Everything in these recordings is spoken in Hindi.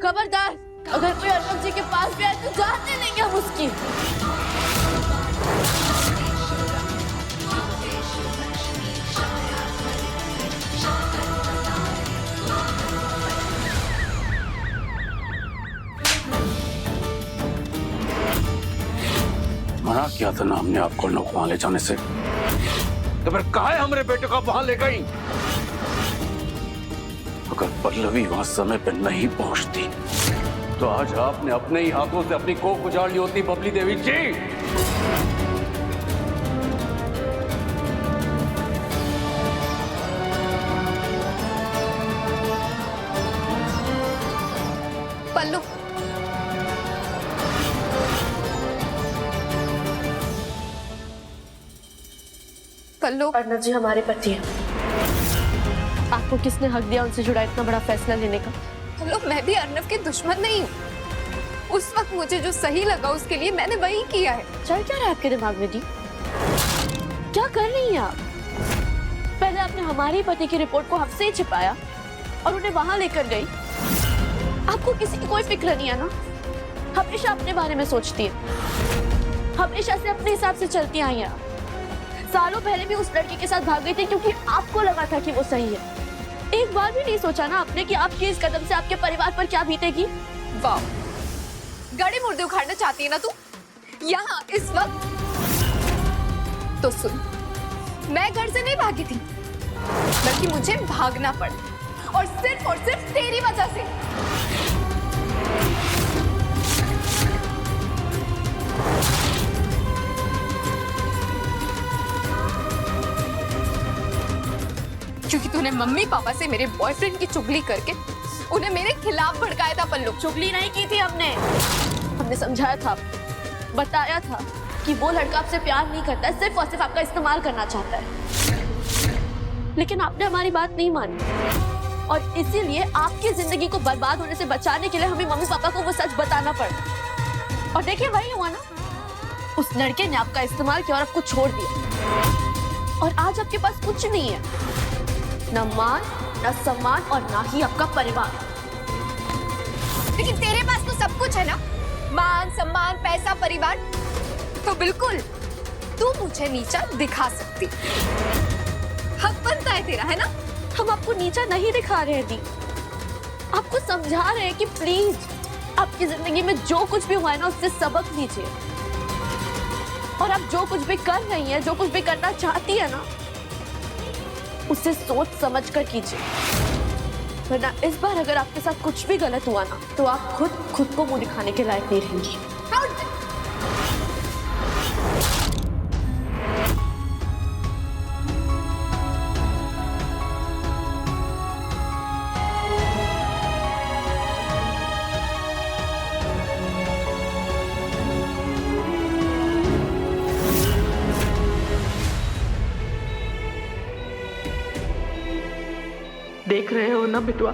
खबरदार, अगर कोई अर्नब जी के पास भी आए तो जान नहीं लेंगे हम उसकी। मना किया था ना हमने आपको लोग वहां ले जाने से, तो फिर काहे हमारे बेटे को वहां ले गई? अगर पल्लवी वहां समय पर नहीं पहुंचती तो आज आपने अपने ही हाथों से अपनी कोख उजाड़ ली होती बबली देवी जी। पल्लू, पल्लू, अर्नब जी हमारे पति हैं। आपको किसने हक दिया उनसे जुड़ा इतना बड़ा फैसला लेने का? पल्लू, मैं भी अर्नब के दुश्मन नहीं हूँ। उस वक्त मुझे जो सही लगा उसके लिए मैंने वही किया है। चल क्या रहा है आपके दिमाग में दी? क्या कर रही हैं आप? पहले आपने हमारे पति की रिपोर्ट को हमसे ही छिपाया और उन्हें वहां लेकर गई। आपको किसी की कोई फिक्र नहीं है ना? हमेशा अपने बारे में सोचती है, हमेशा से अपने हिसाब से चलती आई हैं। सालों पहले भी उस लड़के के साथ भाग गई थी क्योंकि आपको लगा था कि वो सही है। एक बार भी नहीं सोचा ना आपने कि आपके इस कदम से आपके परिवार पर क्या बीतेगी? वाह, गड़े मुर्दे उखाड़ना चाहती है ना तू यहाँ इस वक्त? तो सुन, मैं घर से नहीं भागी थी, बल्कि मुझे भागना पड़ा और सिर्फ तेरी वजह से। क्योंकि तूने मम्मी पापा से मेरे बॉयफ्रेंड की चुगली करके उन्हें मेरे खिलाफ भड़काया था। पल्लू, चुगली नहीं की थी हमने समझाया था, बताया था कि वो लड़का आपसे प्यार नहीं करता है, सिर्फ और सिर्फ आपका इस्तेमाल करना चाहता है। लेकिन आपने हमारी बात नहीं मानी और इसीलिए आपकी जिंदगी को बर्बाद होने से बचाने के लिए हमें मम्मी पापा को वो सच बताना पड़ा। और देखिए वही हुआ ना, उस लड़के ने आपका इस्तेमाल किया और आपको छोड़ दिया। और आज आपके पास कुछ नहीं है, न मान, न सम्मान और ना ही आपका परिवार। लेकिन तेरे पास तो सब कुछ है ना, मान, सम्मान, पैसा, परिवार। तो बिल्कुल तू मुझे नीचा दिखा सकती, हक बनता है तेरा, है ना? हम आपको नीचा नहीं दिखा रहे दी, आपको समझा रहे हैं कि प्लीज आपकी जिंदगी में जो कुछ भी हुआ है ना उससे सबक लीजिए। और आप जो कुछ भी कर रही हैं, जो कुछ भी करना चाहती है ना, उसे सोच समझ कर कीजिए, वरना इस बार अगर आपके साथ कुछ भी गलत हुआ ना तो आप खुद को मुंह दिखाने के लायक नहीं रहेंगी। देख रहे हो ना बिटवा,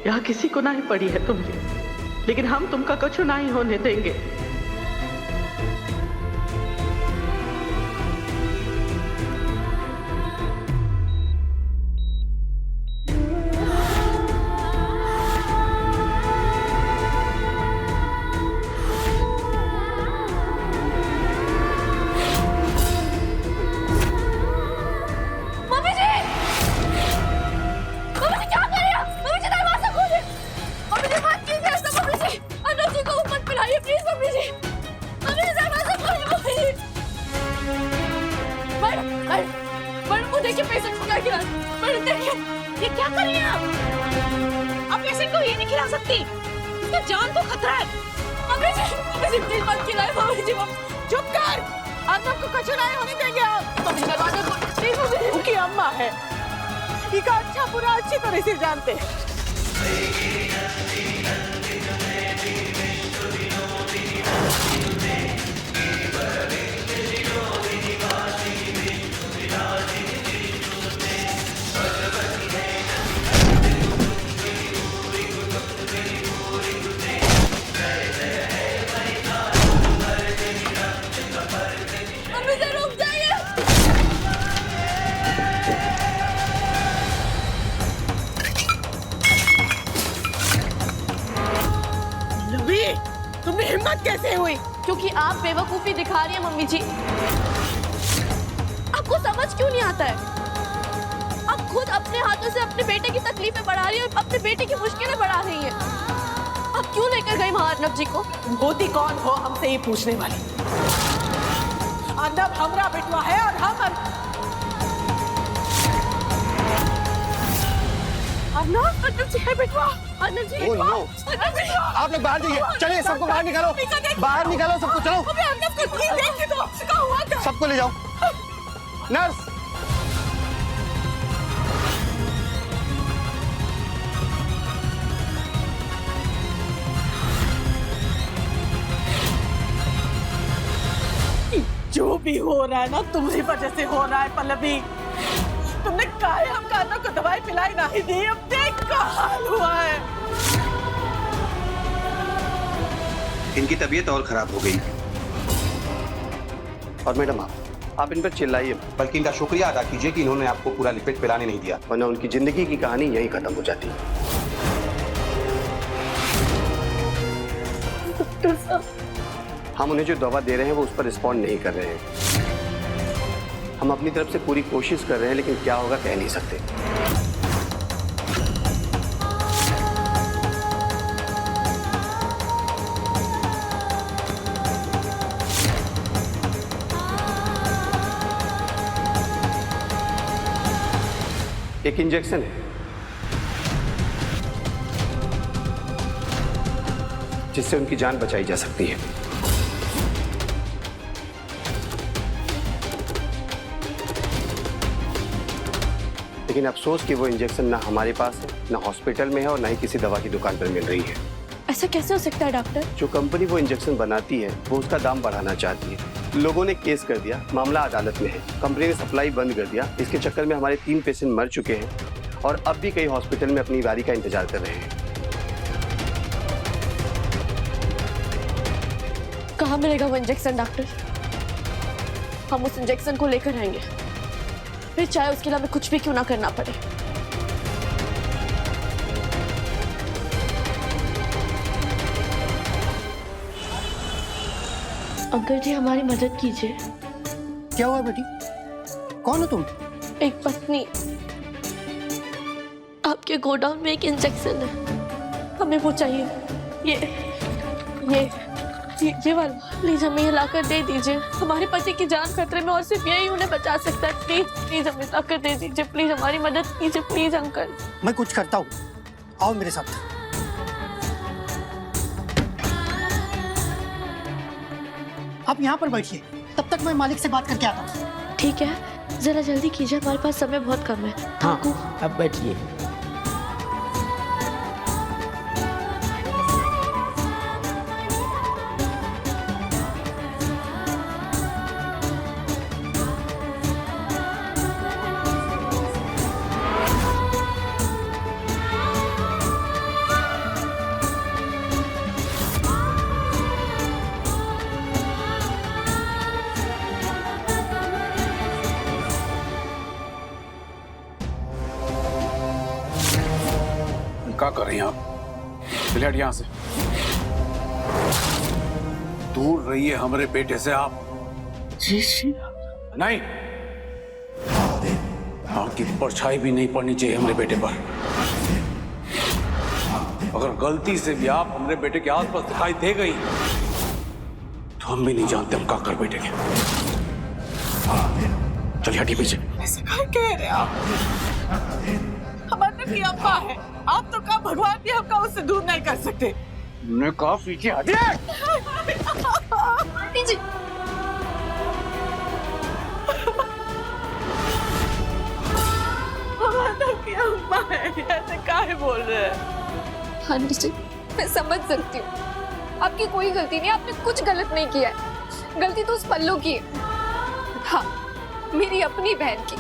यहाँ किसी को नहीं पड़ी है तुम्हें, लेकिन हम तुमका कछु नहीं होने देंगे। ये क्या कर रही हैं आप पेशेंट को ये नहीं खिला सकती, इसका जान को खतरा है। मम्मी जी प्लीज मत खिलाएं। मम्मी जी चुप कर, आप सबको कछु नहीं होने देंगे आप। मम्मी जी दरवाजा खोल प्लीज। मम्मी जी उनकी अम्मा है, इसका अच्छा बुरा अच्छी तरह से जानते हैं। हिम्मत कैसे हुई? क्योंकि आप बेवकूफी दिखा रही हैं मम्मी जी। आपको समझ क्यों नहीं आता है? आप खुद अपने हाथों से अपने बेटे की तकलीफें बढ़ा रही हैं और अपने बेटे की मुश्किलें बढ़ा रही हैं। आप क्यों लेकर गई वहां अर्नब जी को? होती कौन हो हमसे ये पूछने वाली? अर्नब हमरा बेटवा है और हम अर्नब जी है बेटवा। अर्नब जी Oh, no. आप लोग बाहर जाइए, चलिए सबको बाहर निकालो, बाहर निकालो सबको, चलो सबको ले जाओ। नर्स, जो भी हो रहा है ना तुम्हारी वजह से हो रहा है पल्लवी। तुमने काहे हम कानों को दवाई पिलाई नहीं दी, अब देख क्या हाल हुआ है। इनकी तबीयत और खराब हो गई। और मैडम आप इन पर चिल्लाइए, बल्कि इनका शुक्रिया अदा कीजिए कि इन्होंने आपको पूरा लिक्विड पिलाने नहीं दिया, वरना उनकी जिंदगी की कहानी यही खत्म हो जाती। डॉक्टर साहब, हम उन्हें जो दवा दे रहे हैं वो उस पर रिस्पॉन्ड नहीं कर रहे हैं। हम अपनी तरफ से पूरी कोशिश कर रहे हैं, लेकिन क्या होगा कह नहीं सकते। एक इंजेक्शन है जिससे उनकी जान बचाई जा सकती है। लेकिन अफसोस कि वो इंजेक्शन ना हमारे पास है, ना हॉस्पिटल में है और ना ही किसी दवा की दुकान पर मिल रही है। ऐसा कैसे हो सकता है डॉक्टर? जो कंपनी वो इंजेक्शन बनाती है वो उसका दाम बढ़ाना चाहती है। लोगों ने केस कर दिया, मामला अदालत में है। कंपनी ने सप्लाई बंद कर दिया। इसके चक्कर में हमारे 3 पेशेंट मर चुके हैं और अब भी कई हॉस्पिटल में अपनी बारी का इंतजार कर रहे हैं। कहाँ मिलेगा वो इंजेक्शन डॉक्टर? हम उस इंजेक्शन को लेकर आएंगे, फिर चाहे उसके लिए हमें कुछ भी क्यों ना करना पड़े। अंकल जी, हमारी मदद कीजिए। क्या हुआ बेटी? कौन हो तुम? एक पत्नी। आपके गोडाउन में एक इंजेक्शन है, हमें वो चाहिए। ये वाला प्लीज हमें ये लाकर दे दीजिए। हमारे पति की जान खतरे में और सिर्फ यही उन्हें बचा सकता है। प्लीज हमें लाकर दे दीजिए। प्लीज हमारी मदद कीजिए, प्लीज अंकल। मैं कुछ करता हूँ, आओ मेरे साथ। आप यहाँ पर बैठिए, तब तक मैं मालिक से बात करके आता हूँ। ठीक है, जरा जल्दी कीजिए, हमारे पास समय बहुत कम है। हाँ, अब बैठिए। क्या कर रही हैं आप? चलिए हट यहाँ से, दूर रहिए हमारे बेटे से आप। नहीं, आपकी परछाई भी नहीं पड़नी चाहिए हमारे बेटे पर। अगर गलती से भी आप हमारे बेटे के आसपास दिखाई दे गई तो हम भी नहीं जानते हम क्या कर बैठेंगे। चलिए हटिए पीछे। ऐसे कह रहे आप? हमारे की अम्मा है, आप तो कहा भगवान भी हमका उससे दूर नहीं कर सकते। मैंने कहा पीछे हटिए। हमारे की अम्मा है, ऐसे काहे बोल रहे हैं? हाँ जी, मैं समझ सकती हूँ, आपकी कोई गलती नहीं, आपने कुछ गलत नहीं किया है। गलती तो उस पल्लू की है। हाँ, मेरी अपनी बहन की।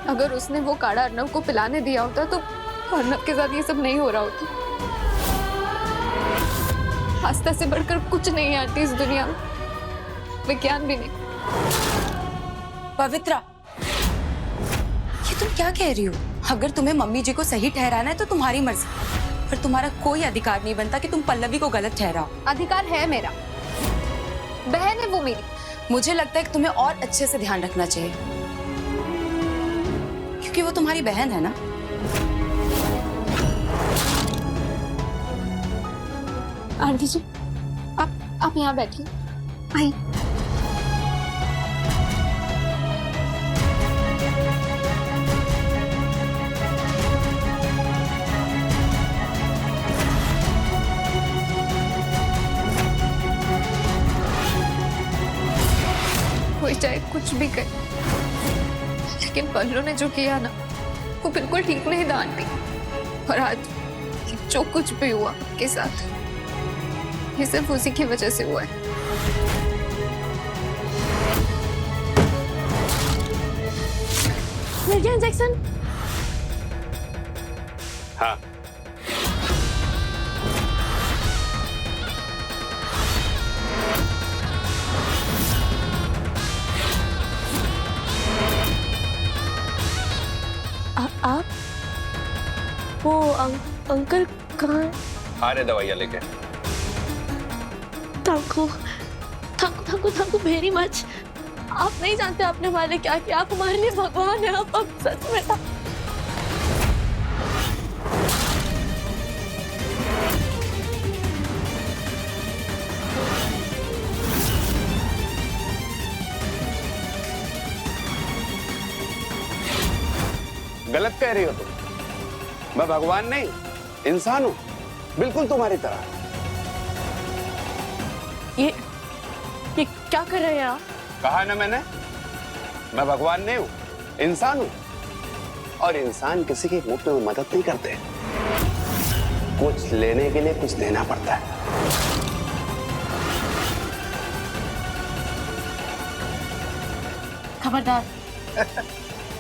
अगर उसने वो काढ़ा अर्नब को पिलाने दिया होता तो अर्नब के साथ ये सब नहीं हो रहा होता। आस्था से बढ़कर कुछ नहीं आती इस दुनिया में, विज्ञान भी नहीं। पवित्रा, ये तुम क्या कह रही हो? अगर तुम्हें मम्मी जी को सही ठहराना है तो तुम्हारी मर्जी, पर तुम्हारा कोई अधिकार नहीं बनता कि तुम पल्लवी को गलत ठहराओ। अधिकार है मेरा, बहन है वो मेरी। मुझे लगता है कि तुम्हें और अच्छे से ध्यान रखना चाहिए, क्योंकि वो तुम्हारी बहन है ना। आरती जी, आप यहाँ बैठिए। आइए। कोई चाहे कुछ भी करे, लेकिन पल्लू ने जो किया ना वो बिल्कुल ठीक नहीं दांती। और आज जो कुछ भी हुआ आपके साथ, ये सिर्फ उसी की वजह से हुआ है। मिल गया इंजेक्शन? हाँ, आप वो अंकल कहाँ? आ रहे दवाइयाँ लेके। Thank you very much. आप नहीं जानते आपने हमारे लिए क्या किया। आप हमारे लिए भगवान है। आप सच में ना। गलत कह रही हो तुम। मैं भगवान नहीं, इंसान हूं, बिल्कुल तुम्हारी तरह। ये क्या कर रहे हैं आप? कहा ना मैंने, मैं भगवान नहीं हूं, इंसान हूं। और इंसान किसी के मुफ्त में मदद नहीं करते, कुछ लेने के लिए कुछ देना पड़ता है। खबरदार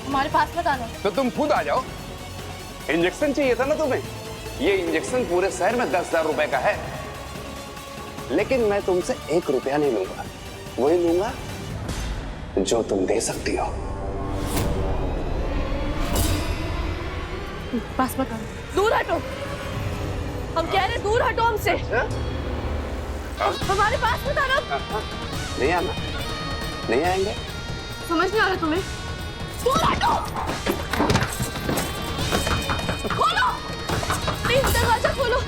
हमारे पास मत आना। तो तुम खुद आ जाओ। इंजेक्शन चाहिए था ना तुम्हें? ये इंजेक्शन पूरे शहर में 10,000 रुपए का है, लेकिन मैं तुमसे 1 रुपया नहीं लूंगा। वही लूंगा जो तुम दे सकती हो। पास मत आना, दूर हटो। हम कह रहे दूर हटो हमसे। हमारे पास मत आना। नहीं आना? नहीं आएंगे? समझ नहीं आ रहा तुम्हें? दूर हटो। खोलो प्लीज, दरवाजा खोलो।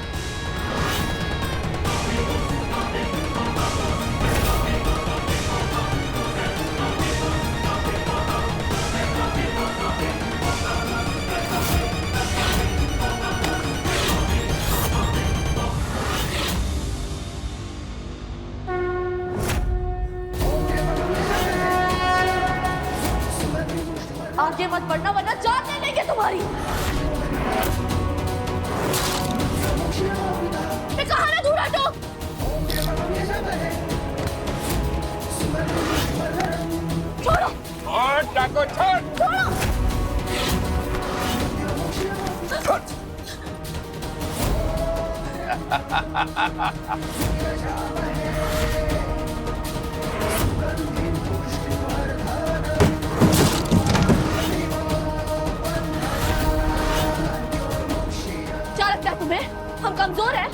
आगे मत बढ़ना वरना जान ले लेंगे तुम्हारी। मैं कहा ना दूर हटो। छोड़ो। और टाको छोड़। छोड़ो। क्या लगता है तुम्हें हम कमजोर हैं?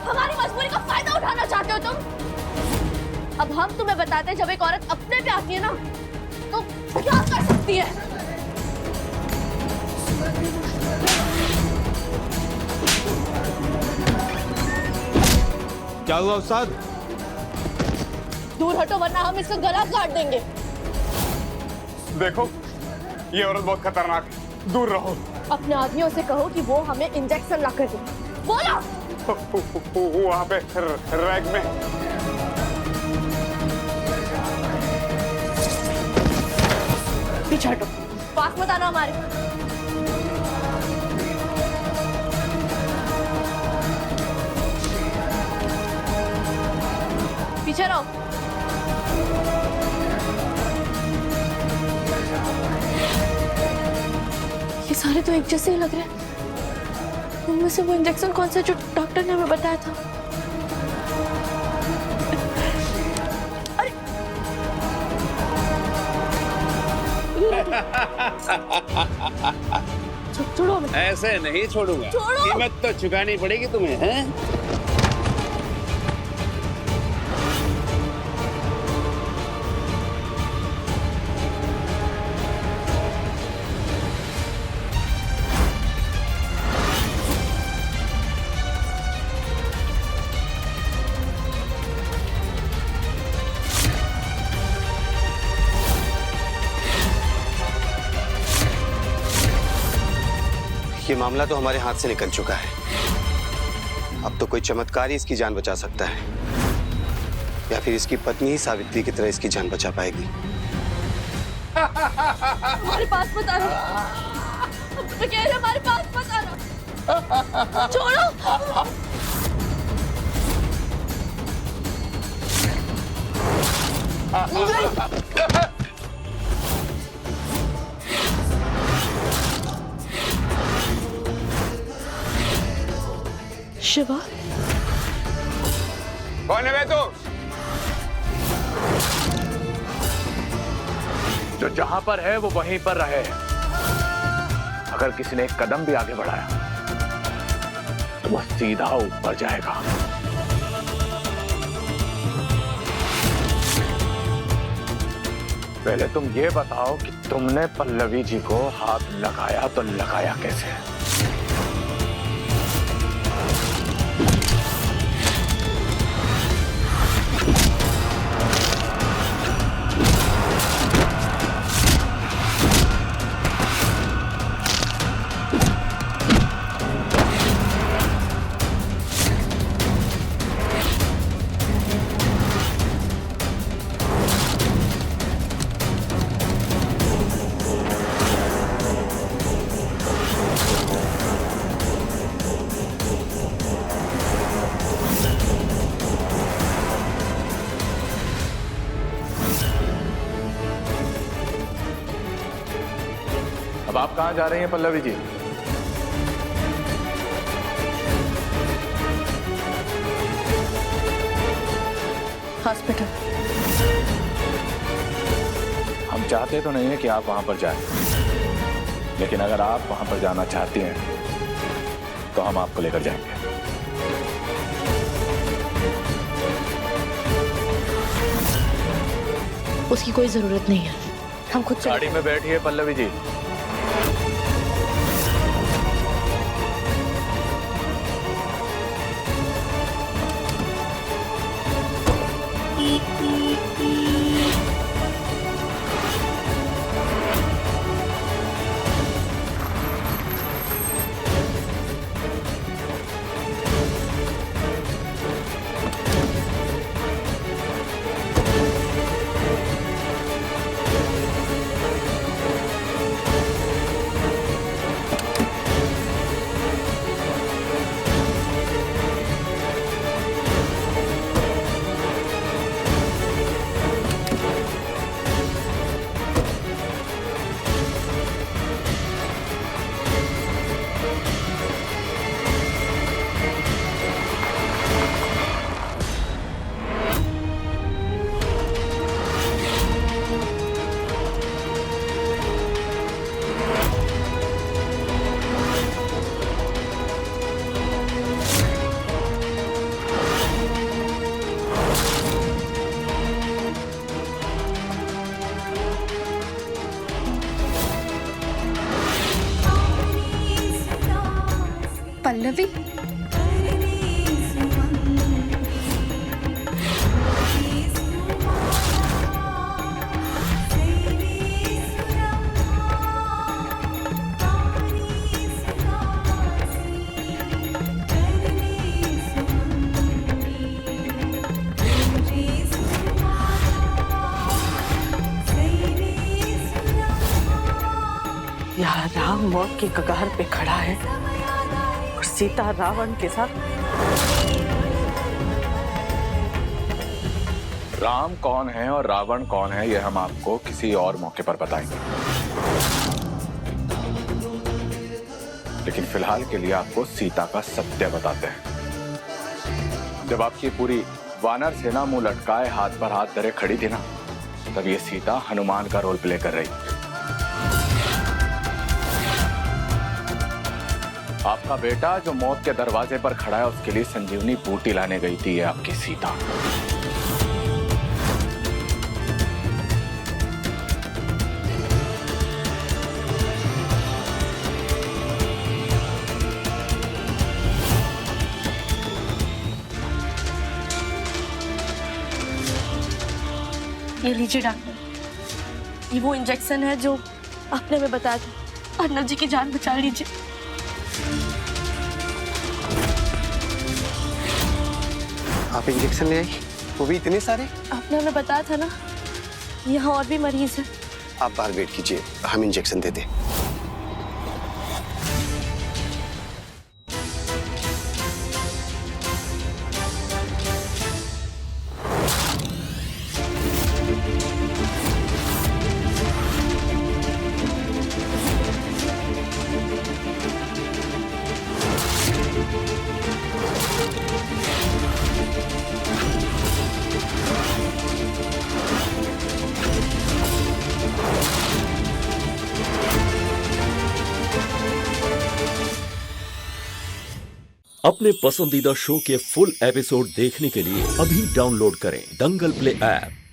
हमारी मजबूरी का फायदा उठाना चाहते हो तुम? अब हम तुम्हें बताते हैं, जब एक औरत अपने पे आती है ना तो क्या कर सकती है। क्या हुआ उस्ताद? दूर हटो वरना हम इसका गला काट देंगे। देखो, ये औरत बहुत खतरनाक है, दूर रहो। अपने आदमियों से कहो कि वो हमें इंजेक्शन ला कर दे। बोलो। वहाँ पे रैक में। पीछे हटो, पास मत आना हमारे। पीछे रहो। ये सारे तो एक जैसे ही लग रहे हैं। उनमें से वो इंजेक्शन कौन सा जो डॉक्टर ने हमें बताया था? अरे छोड़ो। ऐसे नहीं छोड़ूंगा। छोड़ो। कीमत तो चुकानी पड़ेगी तुम्हें, हैं? ये मामला तो हमारे हाथ से निकल चुका है। अब तो कोई चमत्कार ही इसकी जान बचा सकता है, या फिर इसकी पत्नी ही सावित्री की तरह इसकी जान बचा पाएगी। हमारे पास मत आना। मैं कह रही हूं, हमारे पास मत आना। छोड़ो। शिवा, कौन है वे तू? जो जहां पर है वो वहीं पर रहे। अगर किसी ने एक कदम भी आगे बढ़ाया तो वो सीधा ऊपर जाएगा। पहले तुम ये बताओ कि तुमने पल्लवी जी को हाथ लगाया तो लगाया कैसे? अब आप कहां जा रही हैं पल्लवी जी? हॉस्पिटल। हम चाहते तो नहीं है कि आप वहां पर जाएं, लेकिन अगर आप वहां पर जाना चाहती हैं तो हम आपको लेकर जाएंगे। उसकी कोई जरूरत नहीं है, हम खुद चल। गाड़ी में बैठिए पल्लवी जी। पल्लवी, यहाँ राम मौत की कगार पे खड़ा है और सीता रावण के साथ। राम कौन है और रावण कौन है ये हम आपको किसी और मौके पर बताएंगे, लेकिन फिलहाल के लिए आपको सीता का सत्य बताते हैं। जब आपकी पूरी वानर सेना मुंह लटकाए हाथ पर हाथ धरे खड़ी थी ना, तब ये सीता हनुमान का रोल प्ले कर रही। आपका बेटा जो मौत के दरवाजे पर खड़ा है, उसके लिए संजीवनी बूटी लाने गई थी ये आपकी सीता। ये लीजिए डॉक्टर, ये वो इंजेक्शन है जो आपने हमें बताया था। अर्नब जी की जान बचा लीजिए। आप इंजेक्शन ले आई, वो भी इतने सारे? आपने हमें बताया था ना, यहाँ और भी मरीज हैं। आप बाहर वेट कीजिए, हम इंजेक्शन देते हैं। अपने पसंदीदा शो के फुल एपिसोड देखने के लिए अभी डाउनलोड करें दंगल प्ले ऐप।